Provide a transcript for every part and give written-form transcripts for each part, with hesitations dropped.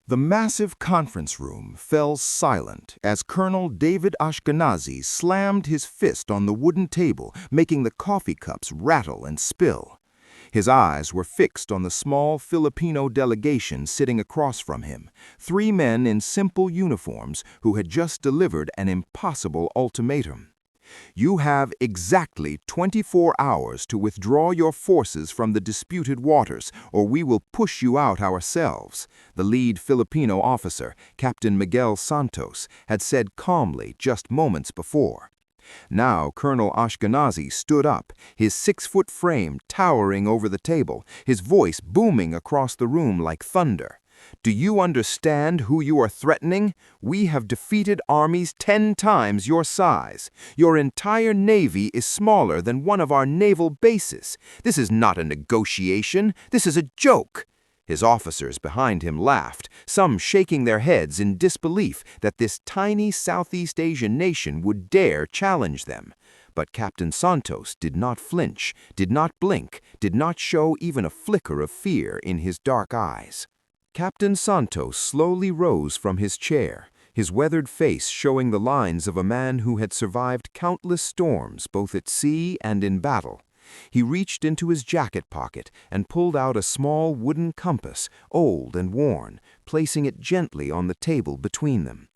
The massive conference room fell silent as Colonel David Ashkenazi slammed his fist on the wooden table, making the coffee cups rattle and spill. His eyes were fixed on the small Filipino delegation sitting across from him, 3 men in simple uniforms who had just delivered an impossible ultimatum. You have exactly 24 hours to withdraw your forces from the disputed waters, or we will push you out ourselves, the lead Filipino officer, Captain Miguel Santos, had said calmly just moments before. Now Colonel Ashkenazi stood up, his 6-foot frame towering over the table, his voice booming across the room like thunder. Do you understand who you are threatening? We have defeated armies 10 times your size. Your entire navy is smaller than one of our naval bases. This is not a negotiation. This is a joke. His officers behind him laughed, some shaking their heads in disbelief that this tiny Southeast Asian nation would dare challenge them. But Captain Santos did not flinch, did not blink, did not show even a flicker of fear in his dark eyes. Captain Santos slowly rose from his chair, his weathered face showing the lines of a man who had survived countless storms both at sea and in battle. He reached into his jacket pocket and pulled out a small wooden compass, old and worn, placing it gently on the table between them.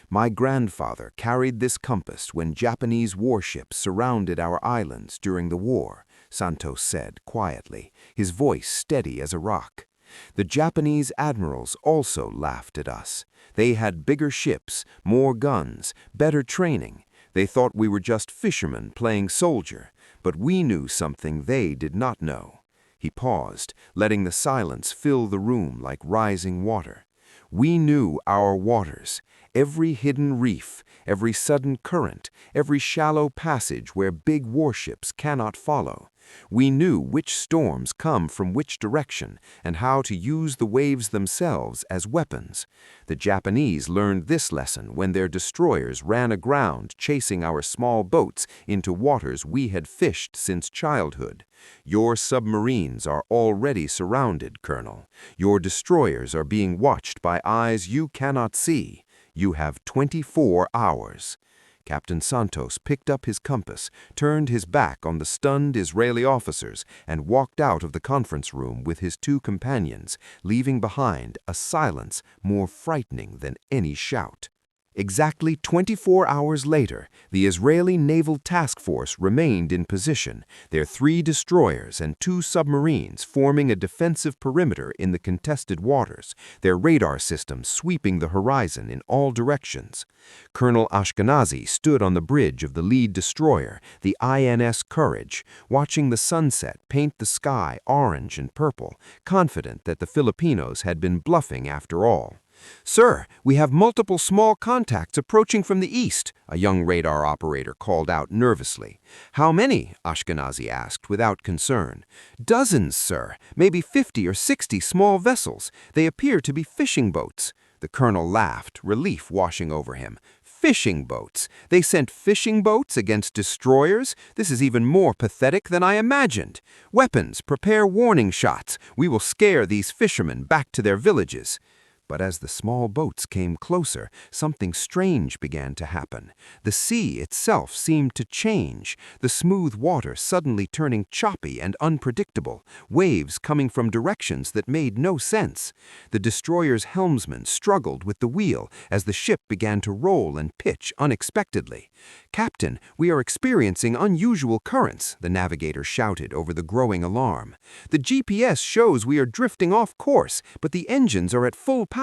My grandfather carried this compass when Japanese warships surrounded our islands during the war, Santos said quietly, his voice steady as a rock. The Japanese admirals also laughed at us. They had bigger ships, more guns, better training. They thought we were just fishermen playing soldier, but we knew something they did not know. He paused, letting the silence fill the room like rising water. We knew our waters, every hidden reef, every sudden current, every shallow passage where big warships cannot follow. We knew which storms come from which direction and how to use the waves themselves as weapons. The Japanese learned this lesson when their destroyers ran aground chasing our small boats into waters we had fished since childhood. Your submarines are already surrounded, Colonel. Your destroyers are being watched by eyes you cannot see. You have 24 hours. Captain Santos picked up his compass, turned his back on the stunned Israeli officers, and walked out of the conference room with his 2 companions, leaving behind a silence more frightening than any shout. Exactly 24 hours later, the Israeli Naval Task Force remained in position, their 3 destroyers and 2 submarines forming a defensive perimeter in the contested waters, their radar systems sweeping the horizon in all directions. Colonel Ashkenazi stood on the bridge of the lead destroyer, the INS Courage, watching the sunset paint the sky orange and purple, confident that the Filipinos had been bluffing after all. "Sir, we have multiple small contacts approaching from the east," a young radar operator called out nervously. "How many?" Ashkenazi asked without concern. "Dozens, sir. Maybe 50 or 60 small vessels. They appear to be fishing boats." The colonel laughed, relief washing over him. "Fishing boats? They sent fishing boats against destroyers? This is even more pathetic than I imagined. Weapons, prepare warning shots. We will scare these fishermen back to their villages." But as the small boats came closer, something strange began to happen. The sea itself seemed to change, the smooth water suddenly turning choppy and unpredictable, waves coming from directions that made no sense. The destroyer's helmsman struggled with the wheel as the ship began to roll and pitch unexpectedly. "Captain, we are experiencing unusual currents," the navigator shouted over the growing alarm. "The GPS shows we are drifting off course, but the engines are at full power."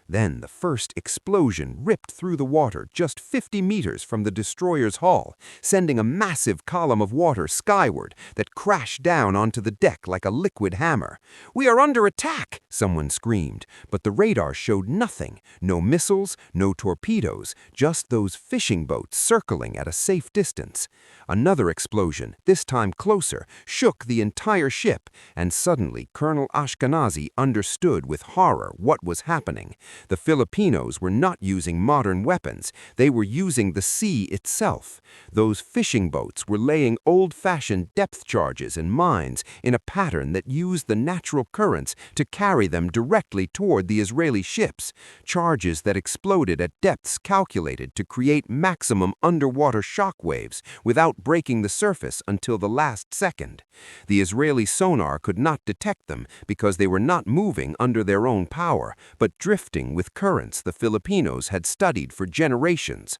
Then the first explosion ripped through the water just 50 meters from the destroyer's hull, sending a massive column of water skyward that crashed down onto the deck like a liquid hammer. "We are under attack!" someone screamed, but the radar showed nothing. No missiles, no torpedoes, just those fishing boats circling at a safe distance. Another explosion, this time closer, shook the entire ship, and suddenly Colonel Ashkenazi understood with horror what was happening. The Filipinos were not using modern weapons. They were using the sea itself. Those fishing boats were laying old-fashioned depth charges and mines in a pattern that used the natural currents to carry them directly toward the Israeli ships, charges that exploded at depths calculated to create maximum underwater shock waves without breaking the surface until the last second. The Israeli sonar could not detect them because they were not moving under their own power, but drifting with currents the Filipinos had studied for generations.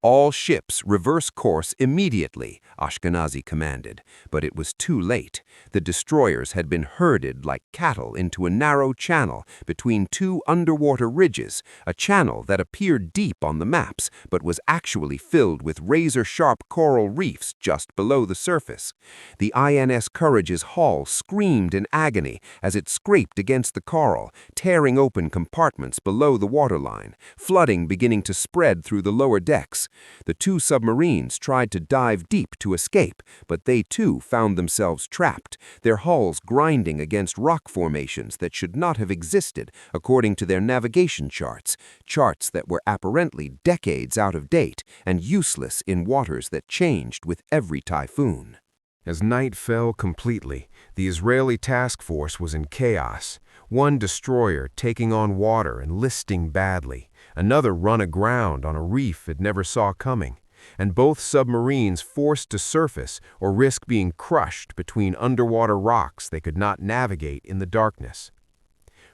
"All ships reverse course immediately," Ashkenazi commanded, but it was too late. The destroyers had been herded like cattle into a narrow channel between two underwater ridges, a channel that appeared deep on the maps but was actually filled with razor-sharp coral reefs just below the surface. The INS Courage's hull screamed in agony as it scraped against the coral, tearing open compartments below the waterline, flooding beginning to spread through the lower decks. The two submarines tried to dive deep to escape, but they too found themselves trapped, their hulls grinding against rock formations that should not have existed according to their navigation charts, charts that were apparently decades out of date and useless in waters that changed with every typhoon. As night fell completely, the Israeli task force was in chaos. One destroyer taking on water and listing badly, another run aground on a reef it never saw coming, and both submarines forced to surface or risk being crushed between underwater rocks they could not navigate in the darkness.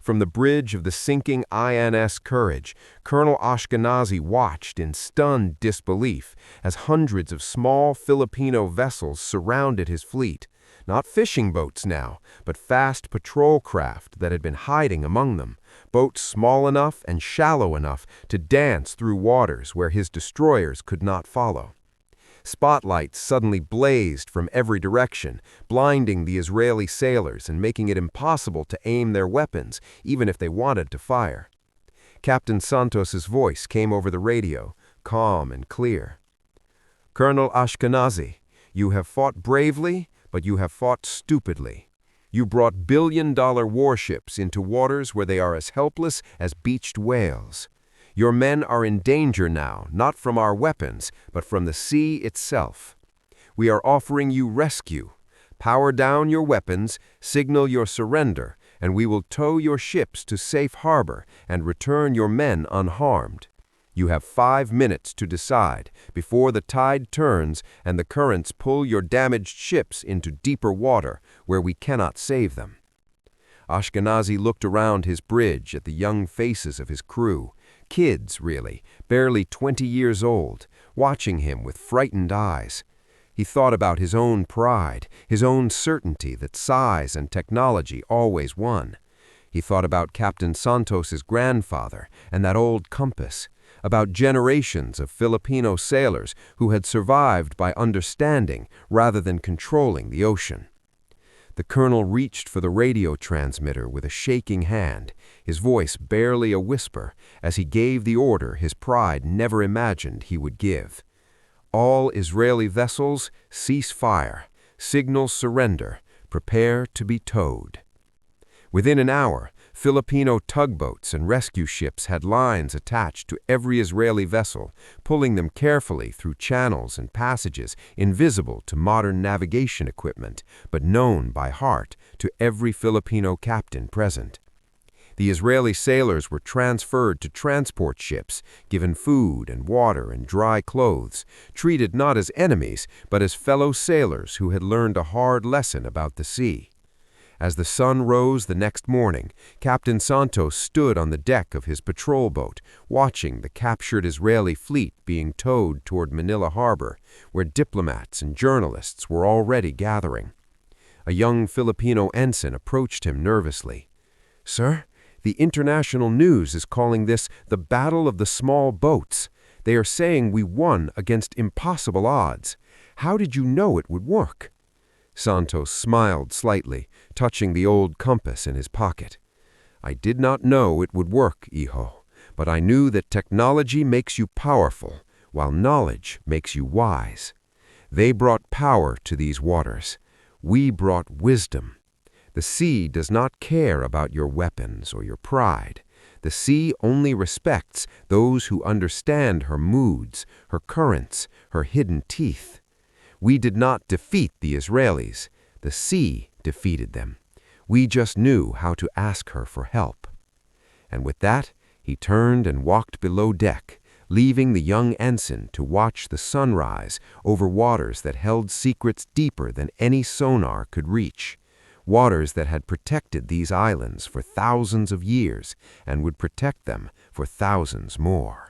From the bridge of the sinking INS Courage, Colonel Ashkenazi watched in stunned disbelief as hundreds of small Filipino vessels surrounded his fleet. Not fishing boats now, but fast patrol craft that had been hiding among them, boats small enough and shallow enough to dance through waters where his destroyers could not follow. Spotlights suddenly blazed from every direction, blinding the Israeli sailors and making it impossible to aim their weapons, even if they wanted to fire. Captain Santos's voice came over the radio, calm and clear. "Colonel Ashkenazi, you have fought bravely, but you have fought stupidly. You brought billion-dollar warships into waters where they are as helpless as beached whales. Your men are in danger now, not from our weapons, but from the sea itself. We are offering you rescue. Power down your weapons, signal your surrender, and we will tow your ships to safe harbor and return your men unharmed. You have 5 minutes to decide before the tide turns and the currents pull your damaged ships into deeper water where we cannot save them." Ashkenazi looked around his bridge at the young faces of his crew, kids really, barely 20 years old, watching him with frightened eyes. He thought about his own pride, his own certainty that size and technology always won. He thought about Captain Santos's grandfather and that old compass, about generations of Filipino sailors who had survived by understanding rather than controlling the ocean. The colonel reached for the radio transmitter with a shaking hand, his voice barely a whisper, as he gave the order his pride never imagined he would give. "All Israeli vessels, cease fire. Signal surrender. Prepare to be towed." Within an hour, Filipino tugboats and rescue ships had lines attached to every Israeli vessel, pulling them carefully through channels and passages invisible to modern navigation equipment, but known by heart to every Filipino captain present. The Israeli sailors were transferred to transport ships, given food and water and dry clothes, treated not as enemies, but as fellow sailors who had learned a hard lesson about the sea. As the sun rose the next morning, Captain Santos stood on the deck of his patrol boat, watching the captured Israeli fleet being towed toward Manila Harbor, where diplomats and journalists were already gathering. A young Filipino ensign approached him nervously. "Sir, the international news is calling this the Battle of the Small Boats. They are saying we won against impossible odds. How did you know it would work?" Santos smiled slightly, touching the old compass in his pocket. "I did not know it would work, hijo, but I knew that technology makes you powerful, while knowledge makes you wise. They brought power to these waters. We brought wisdom. The sea does not care about your weapons or your pride. The The sea only respects those who understand her moods, her currents, her hidden teeth. We did not defeat the Israelis. The sea defeated them. We just knew how to ask her for help. And with that, he turned and walked below deck, leaving the young ensign to watch the sunrise over waters that held secrets deeper than any sonar could reach. Waters that had protected these islands for thousands of years and would protect them for thousands more.